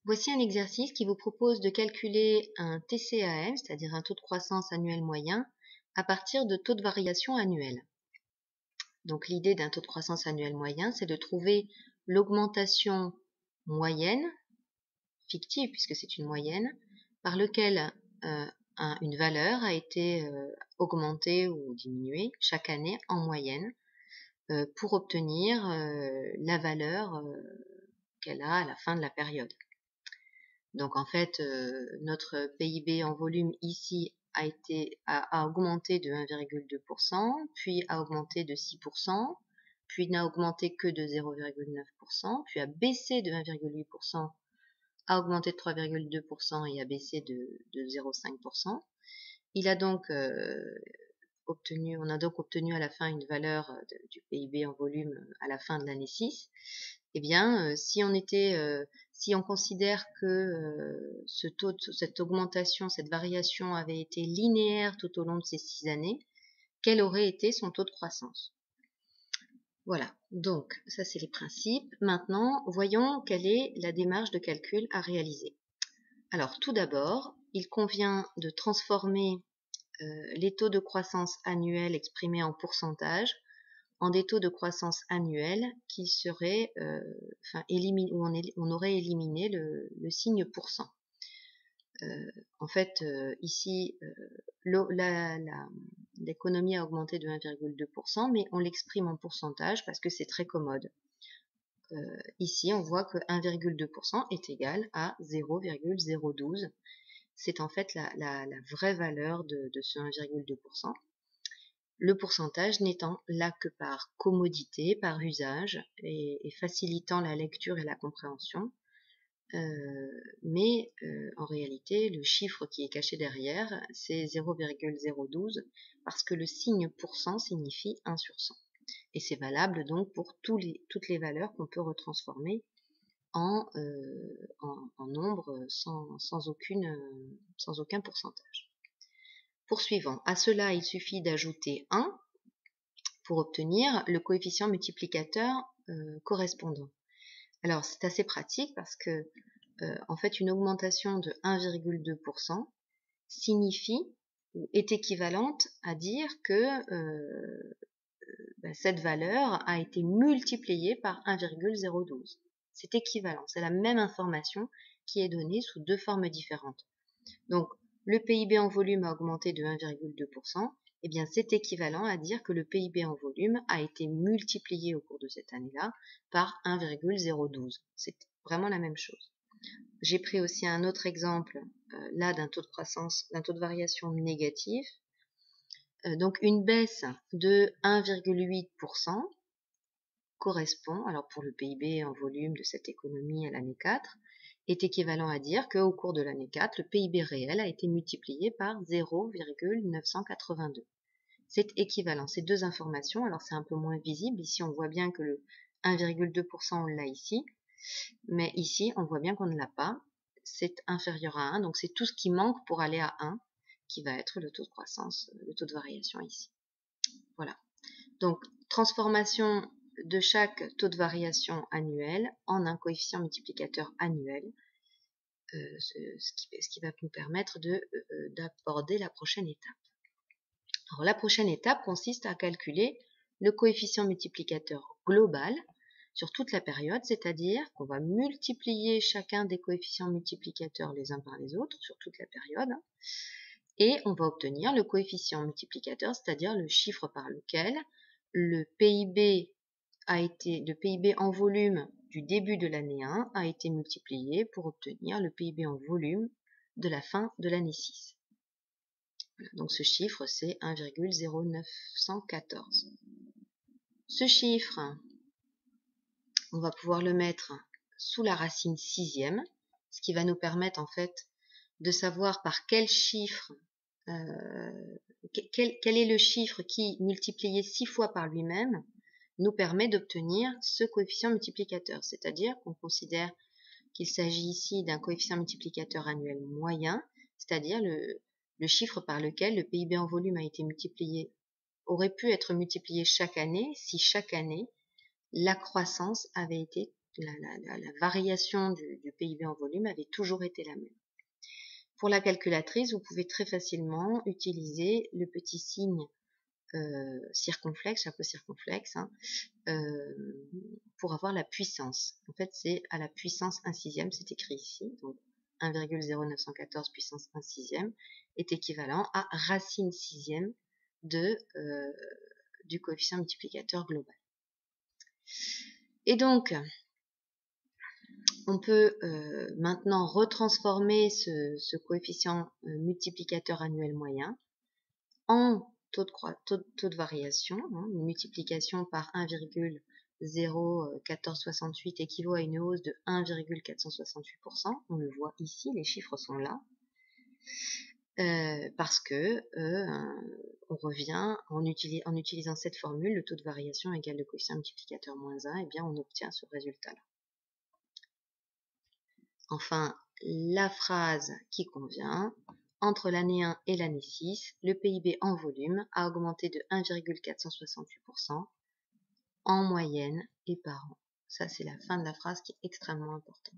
Voici un exercice qui vous propose de calculer un TCAM, c'est-à-dire un taux de croissance annuel moyen, à partir de taux de variation annuel. Donc l'idée d'un taux de croissance annuel moyen, c'est de trouver l'augmentation moyenne, fictive puisque c'est une moyenne, par lequel une valeur a été augmentée ou diminuée chaque année en moyenne pour obtenir la valeur qu'elle a à la fin de la période. Donc en fait, notre PIB en volume ici a augmenté de 1,2%, puis a augmenté de 6%, puis n'a augmenté que de 0,9%, puis a baissé de 1,8%, a augmenté de 3,2% et a baissé de 0,5%. On a donc obtenu à la fin une valeur du PIB en volume à la fin de l'année 6. Eh bien, si on considère que cette augmentation, cette variation avait été linéaire tout au long de ces 6 années, quel aurait été son taux de croissance? Voilà, donc ça c'est les principes. Maintenant, voyons quelle est la démarche de calcul à réaliser. Alors tout d'abord, il convient de transformer les taux de croissance annuels exprimés en pourcentage en des taux de croissance annuels qui seraient, où on aurait éliminé le signe pourcent. En fait, ici, l'économie a augmenté de 1,2%, mais on l'exprime en pourcentage parce que c'est très commode. Ici, on voit que 1,2% est égal à 0,012. C'est en fait la vraie valeur de ce 1,2%. Le pourcentage n'étant là que par commodité, par usage et facilitant la lecture et la compréhension. Mais en réalité, le chiffre qui est caché derrière, c'est 0,012 parce que le signe pourcent signifie 1 sur 100. Et c'est valable donc pour toutes les valeurs qu'on peut retransformer en nombre sans aucun pourcentage. Poursuivons. À cela, il suffit d'ajouter 1 pour obtenir le coefficient multiplicateur correspondant. Alors, c'est assez pratique parce que, en fait, une augmentation de 1,2% signifie ou est équivalente à dire que cette valeur a été multipliée par 1,012. C'est équivalent, c'est la même information qui est donnée sous deux formes différentes. Donc, le PIB en volume a augmenté de 1,2%, eh bien c'est équivalent à dire que le PIB en volume a été multiplié au cours de cette année-là par 1,012. C'est vraiment la même chose. J'ai pris aussi un autre exemple, là d'un taux de croissance, d'un taux de variation négatif. Donc une baisse de 1,8% correspond, alors pour le PIB en volume de cette économie à l'année 4, est équivalent à dire qu'au cours de l'année 4, le PIB réel a été multiplié par 0,982. C'est équivalent, ces deux informations, alors c'est un peu moins visible, ici on voit bien que le 1,2% on l'a ici, mais ici on voit bien qu'on ne l'a pas, c'est inférieur à 1, donc c'est tout ce qui manque pour aller à 1, qui va être le taux de croissance, le taux de variation ici. Voilà, donc transformation de chaque taux de variation annuel en un coefficient multiplicateur annuel, ce qui va nous permettre d'aborder la prochaine étape. Alors, la prochaine étape consiste à calculer le coefficient multiplicateur global sur toute la période, c'est-à-dire qu'on va multiplier chacun des coefficients multiplicateurs les uns par les autres sur toute la période, et on va obtenir le coefficient multiplicateur, c'est-à-dire le chiffre par lequel le PIB en volume du début de l'année 1 a été multiplié pour obtenir le PIB en volume de la fin de l'année 6. Voilà, donc ce chiffre, c'est 1,0914. Ce chiffre, on va pouvoir le mettre sous la racine sixième, ce qui va nous permettre en fait de savoir par quel chiffre, quel est le chiffre qui, multiplié 6 fois par lui-même, nous permet d'obtenir ce coefficient multiplicateur, c'est-à-dire qu'on considère qu'il s'agit ici d'un coefficient multiplicateur annuel moyen, c'est-à-dire le chiffre par lequel le PIB en volume a été multiplié, aurait pu être multiplié chaque année si chaque année la croissance avait été la variation du PIB en volume avait toujours été la même. Pour la calculatrice, vous pouvez très facilement utiliser le petit signe circonflexe, chapeau circonflexe, hein, pour avoir la puissance. En fait, c'est à la puissance 1 sixième, c'est écrit ici, donc 1,0914 puissance 1 sixième est équivalent à racine sixième du coefficient multiplicateur global. Et donc, on peut maintenant retransformer ce coefficient multiplicateur annuel moyen en taux de variation, hein, une multiplication par 1,01468 équivaut à une hausse de 1,468%. On le voit ici, les chiffres sont là. Parce que on revient en utilisant cette formule, le taux de variation égale le coefficient multiplicateur moins 1, et bien on obtient ce résultat-là. Enfin, la phrase qui convient: entre l'année 1 et l'année 6, le PIB en volume a augmenté de 1,468% en moyenne et par an. Ça, c'est la fin de la phrase qui est extrêmement importante.